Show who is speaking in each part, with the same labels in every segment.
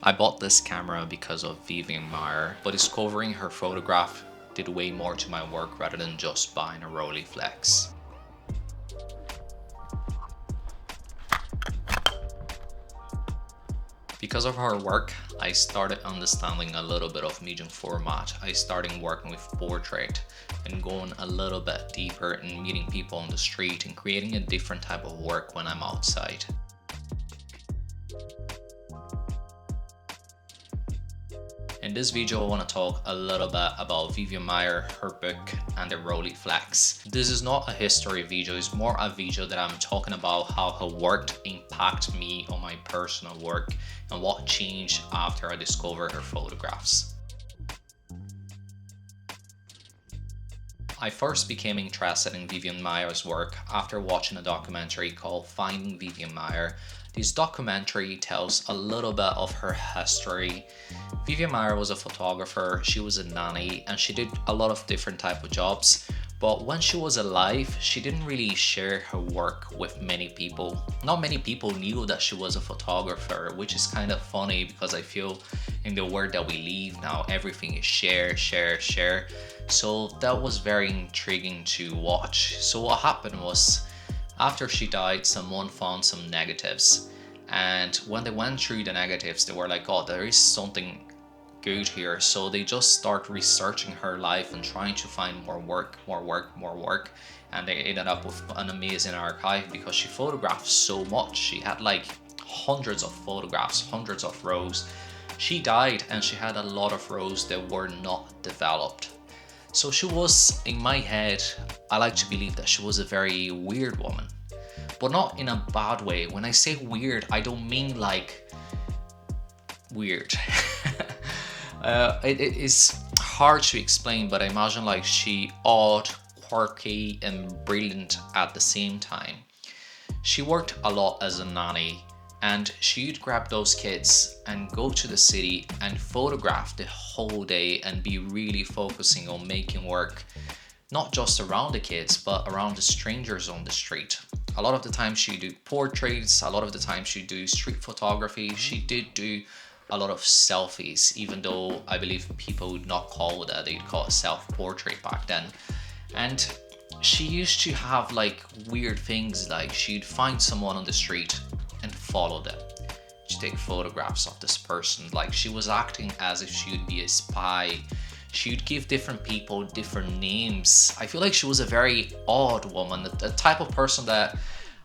Speaker 1: I bought this camera because of Vivian Maier, but discovering her photograph did way more to my work rather than just buying a Rolleiflex. Because of her work, I started understanding a little bit of medium format. I started working with portrait and going a little bit deeper and meeting people on the street and creating a different type of work when I'm outside. In this video, I want to talk a little bit about Vivian Maier, her book, and the Rolleiflex. This is not a history video, it's more a video that I'm talking about how her work impacted me on my personal work and what changed after I discovered her photographs. I first became interested in Vivian Maier's work after watching a documentary called Finding Vivian Maier. This documentary tells a little bit of her history. Vivian Maier was a photographer, she was a nanny, and she did a lot of different type of jobs. But when she was alive, she didn't really share her work with many people. Not many people knew that she was a photographer, which is kind of funny because I feel in the world that we live now, everything is share, share, share. So that was very intriguing to watch. So what happened was, after she died, someone found some negatives. And when they went through the negatives, they were like, oh, there is something good here. So they just start researching her life and trying to find more work, more work, more work. And they ended up with an amazing archive because she photographed so much. She had like hundreds of photographs, hundreds of rows. She died and she had a lot of rows that were not developed. So she was, in my head, I like to believe that she was a very weird woman, but not in a bad way. When I say weird, I don't mean like weird. It is hard to explain, but I imagine like she odd, quirky, and brilliant at the same time. She worked a lot as a nanny, and she'd grab those kids and go to the city and photograph the whole day and be really focusing on making work, not just around the kids, but around the strangers on the street. A lot of the time she do portraits, a lot of the time she do street photography. She did do a lot of selfies, even though I believe people would not call that, they'd call it self-portrait back then. And she used to have like weird things, like she'd find someone on the street and follow them. She'd take photographs of this person, like she was acting as if she would be a spy. She would give different people different names. I feel like she was a very odd woman, the type of person that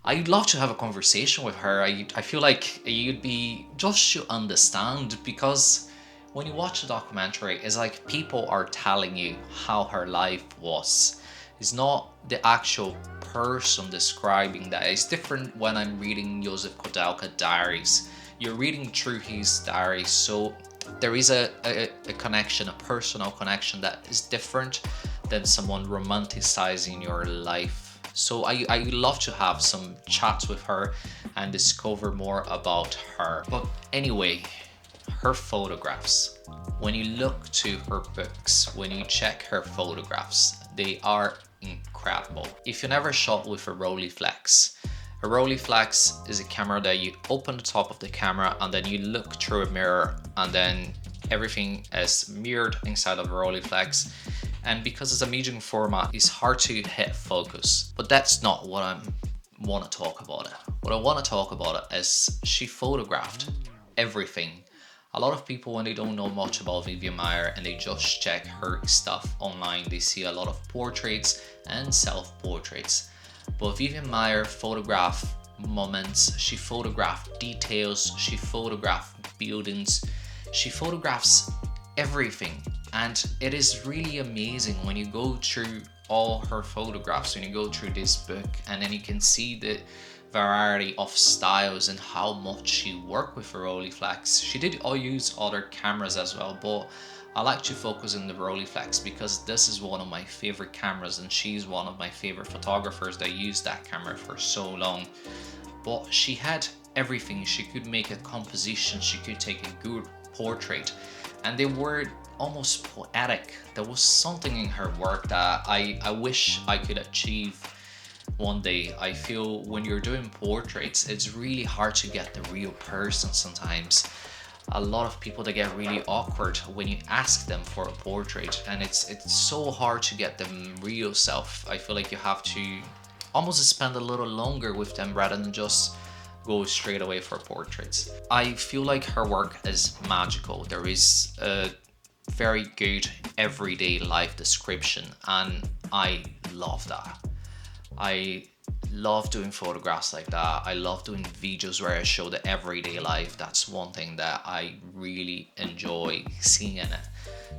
Speaker 1: I'd love to have a conversation with her. I feel like you'd be just to understand, because when you watch the documentary, it's like people are telling you how her life was. It's not the actual person describing that. It's different when I'm reading Joseph Kodelka diaries. You're reading through his diaries, so there is a connection, a personal connection that is different than someone romanticizing your life. So I love to have some chats with her and discover more about her. But anyway, her photographs. When you look to her books, when you check her photographs, they are incredible. If you never shot with a Rolleiflex, a Rolleiflex is a camera that you open the top of the camera and then you look through a mirror, and then everything is mirrored inside of a Rolleiflex. And because it's a medium format, it's hard to hit focus. But that's not what I want to talk about. What I want to talk about is she photographed everything. A lot of people, when they don't know much about Vivian Maier and they just check her stuff online, they see a lot of portraits and self-portraits. But Vivian Maier photographed moments, she photographed details, she photographed buildings, she photographs everything. And it is really amazing when you go through all her photographs, when you go through this book, and then you can see the variety of styles and how much she worked with her Rolleiflex. She did all use other cameras as well, but I like to focus on the Rolleiflex because this is one of my favorite cameras and she's one of my favorite photographers that used that camera for so long. But she had everything. She could make a composition, she could take a good portrait, and they were almost poetic. There was something in her work that I wish I could achieve one day. I feel when you're doing portraits, it's really hard to get the real person sometimes. a lot of people that get really awkward when you ask them for a portrait, and it's so hard to get them real self. I feel like you have to almost spend a little longer with them rather than just go straight away for portraits. I feel like her work is magical. There is a very good everyday life description, and I love that. I love doing photographs like that. I love doing videos where I show the everyday life. That's one thing that I really enjoy seeing in it.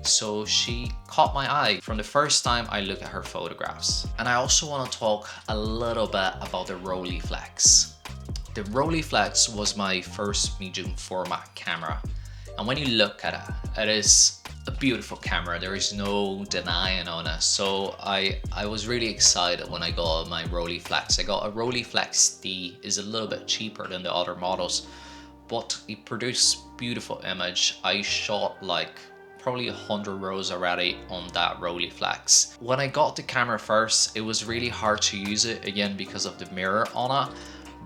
Speaker 1: So she caught my eye from the first time I look at her photographs. And I also want to talk a little bit about the Rolleiflex. The Rolleiflex was my first medium format camera. And when you look at it, it is a beautiful camera. There is no denying on it. So I was really excited when I got my Rolleiflex. I got a Rolleiflex D. Is a little bit cheaper than the other models, but it produced beautiful image. I shot like probably 100 rows already on that Rolleiflex. When I got the camera first, it was really hard to use it, again because of the mirror on it.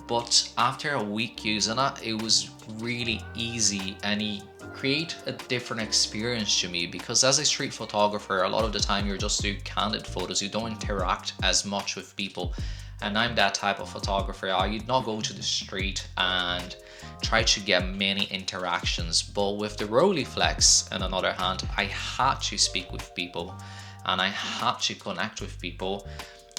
Speaker 1: But after a week using it, it was really easy, and it create a different experience to me, because as a street photographer, a lot of the time you're just doing candid photos. You don't interact as much with people, and I'm that type of photographer. I'd not go to the street and try to get many interactions. But with the Rolleiflex, on the other hand, I had to speak with people and I had to connect with people,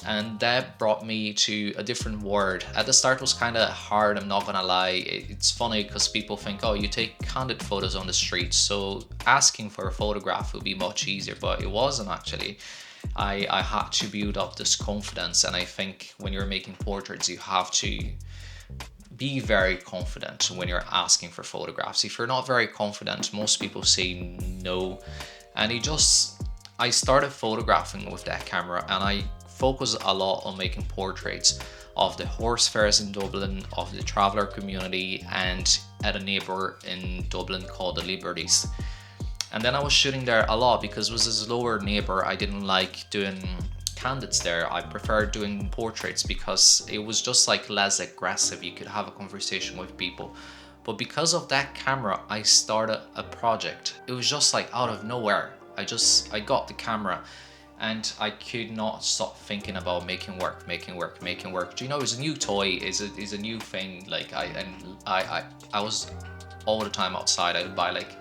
Speaker 1: and that brought me to a different world. At the start it was kind of hard, I'm not gonna lie. It's funny because people think, oh, you take candid photos on the street, so asking for a photograph would be much easier, but it wasn't actually. I had to build up this confidence, and I think when you're making portraits you have to be very confident when you're asking for photographs. If you're not very confident, most people say no. And I started photographing with that camera, and I focus a lot on making portraits of the horse fairs in Dublin, of the traveller community, and at a neighbour in Dublin called the Liberties. And then I was shooting there a lot because it was a slower neighbour. I didn't like doing candids there. I preferred doing portraits because it was just like less aggressive. You could have a conversation with people. But because of that camera, I started a project. It was just like out of nowhere. I got the camera, and I could not stop thinking about making work. Do you know, it's a new toy, is a new thing. Like I was all the time outside. I would buy like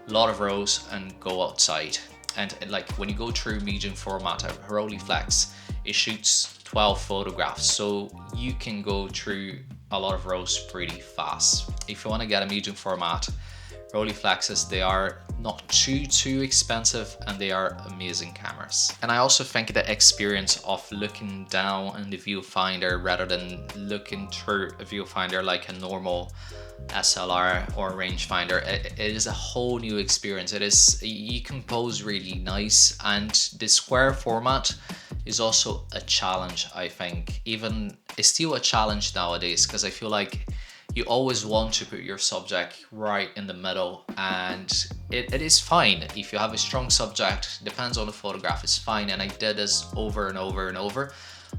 Speaker 1: a lot of rows and go outside. And like when you go through medium format, a Rolleiflex, it shoots 12 photographs, so you can go through a lot of rows pretty fast. If you want to get a medium format Rolleiflexes, they are not too expensive, and they are amazing cameras. And I also think the experience of looking down in the viewfinder rather than looking through a viewfinder like a normal SLR or rangefinder, it is a whole new experience. You can pose really nice, and the square format is also a challenge. I think even it's still a challenge nowadays, because I feel like you always want to put your subject right in the middle, and it is fine if you have a strong subject. Depends on the photograph, it's fine, and I did this over and over and over.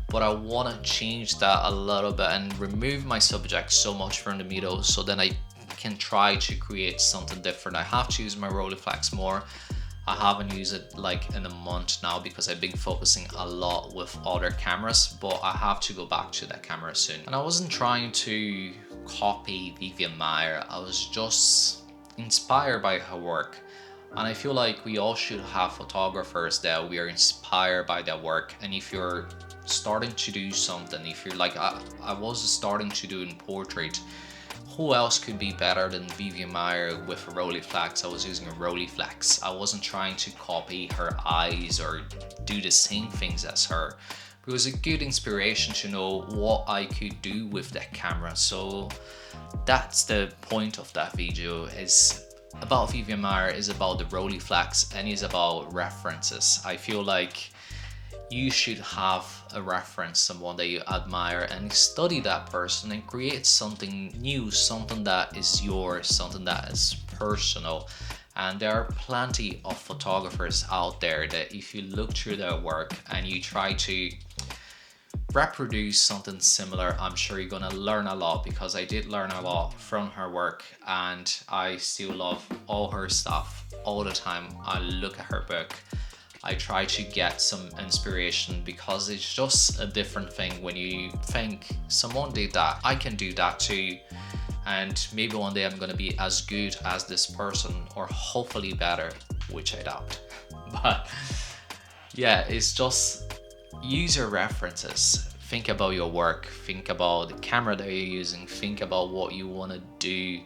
Speaker 1: But I want to change that a little bit and remove my subject so much from the middle, so then I can try to create something different. I have to use my Rolleiflex more. I haven't used it like in a month now because I've been focusing a lot with other cameras, but I have to go back to that camera soon. And I wasn't trying to copy Vivian Maier, I was just inspired by her work. And I feel like we all should have photographers that we are inspired by their work. And if you're starting to do something, if you're like I was starting to do in portrait, who else could be better than Vivian Maier with a Rolleiflex? I was using a Rolleiflex. I wasn't trying to copy her eyes or do the same things as her. It was a good inspiration to know what I could do with that camera. So that's the point of that video, is about Vivian Maier, is about the Rolleiflex, and is about references. I feel like you should have a reference, someone that you admire, and study that person and create something new, something that is yours, something that is personal. And there are plenty of photographers out there that if you look through their work and you try to reproduce something similar, I'm sure you're gonna learn a lot, because I did learn a lot from her work and I still love all her stuff all the time. I look at her book, I try to get some inspiration, because it's just a different thing when you think someone did that, I can do that too, and maybe one day I'm gonna be as good as this person, or hopefully better, which I doubt. But yeah, it's just use your references. Think about your work, think about the camera that you're using, think about what you want to do.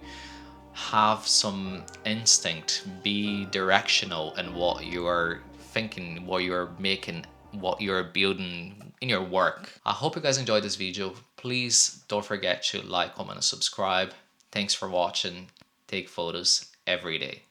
Speaker 1: Have some instinct, be directional in what you are thinking, what you're making, what you're building in your work. I hope you guys enjoyed this video. Please don't forget to like, comment, and subscribe. Thanks for watching. Take photos every day.